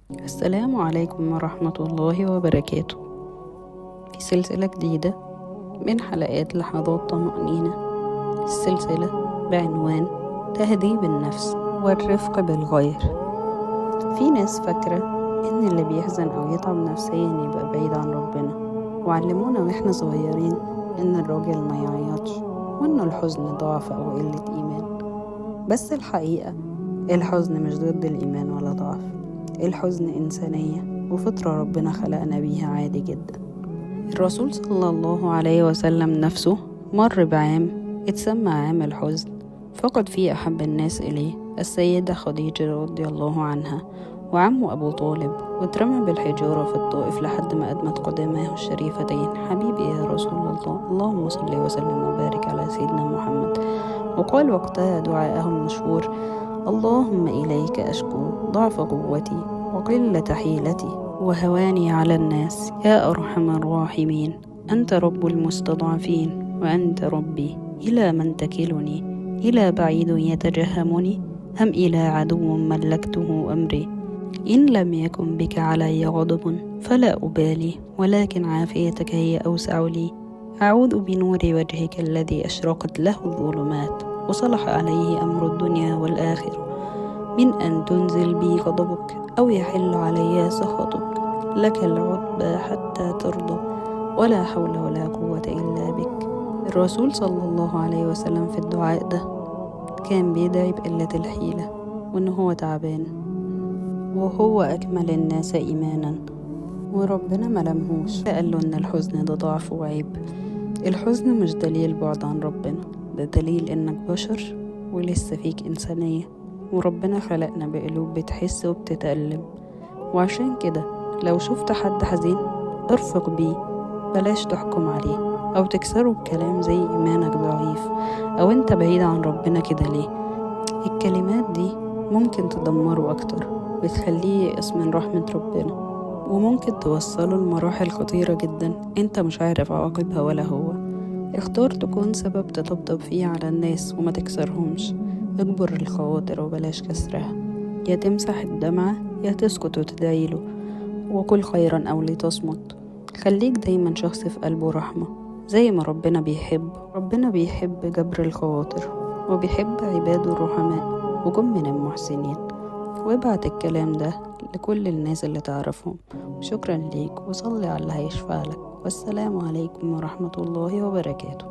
السلام عليكم ورحمة الله وبركاته. في سلسلة جديدة من حلقات لحظات طمأنينة، السلسلة بعنوان تهذيب النفس والرفق بالغير. في ناس فاكرة إن اللي بيحزن أو يتعب نفسيا يبقى بعيد عن ربنا، وعلمونا وإحنا صغيرين إن الراجل ما يعيطش وإن الحزن ضعف أو قلة إيمان. بس الحقيقة الحزن مش ضد الإيمان ولا ضعف، الحزن إنسانية وفطرة ربنا خلقنا بيها عادي جدا. الرسول صلى الله عليه وسلم نفسه مر بعام اتسمى عام الحزن، فقد فيه أحب الناس إليه السيدة خديجة رضي الله عنها وعمه أبو طالب، واترمى بالحجارة في الطائف لحد ما أدمت قدماه الشريفتين. حبيبي يا رسول الله، اللهم صل وسلم وبارك على سيدنا محمد. وقال وقتها دعاءه المشهور: اللهم إليك أشكو ضعف قوتي وقلة حيلتي وهواني على الناس يا أرحم الراحمين، أنت رب المستضعفين وأنت ربي، إلى من تكلني؟ إلى بعيد يتجهمني أم إلى عدو ملكته أمري؟ إن لم يكن بك علي غضب فلا أبالي، ولكن عافيتك هي أوسع لي. أعوذ بنور وجهك الذي أشرقت له الظلمات وصلح عليه أمر الدنيا والآخرة، من أن تنزل بي غضبك أو يحل علي سخطك، لك العتبى حتى ترضى، ولا حول ولا قوة إلا بك. الرسول صلى الله عليه وسلم في الدعاء ده كان بيدعي بقلة الحيلة وإنه هو تعبان وهو أكمل الناس إيمانا، وربنا ملمهوش، قال له إن الحزن ده ضعف وعيب. الحزن مش دليل بعد عن ربنا، ده دليل إنك بشر ولسه فيك إنسانية، وربنا خلقنا بقلوب بتحس وبتتألم. وعشان كده لو شفت حد حزين ارفق بيه، بلاش تحكم عليه أو تكسره بكلام زي إيمانك ضعيف أو أنت بعيد عن ربنا كده ليه. الكلمات دي ممكن تدمره أكتر، بتخليه ييأس من رحمة ربنا، وممكن توصله لمراحل خطيرة جدا انت مش عارف عواقبها ولا هو. اختار تكون سبب تطبطب فيه على الناس وما تكسرهمش. اجبر الخواطر وبلاش كسرها، يا تمسح الدمعة يا تسكت وتدعيله، وكل خيرا أو لتصمت. خليك دايما شخص في قلبه رحمة زي ما ربنا بيحب. ربنا بيحب جبر الخواطر وبيحب عباده الرحماء، وكن من المحسنين. وابعت الكلام ده لكل الناس اللي تعرفهم. شكرا ليك، وصلي على اللي هيشفع لك. والسلام عليكم ورحمة الله وبركاته.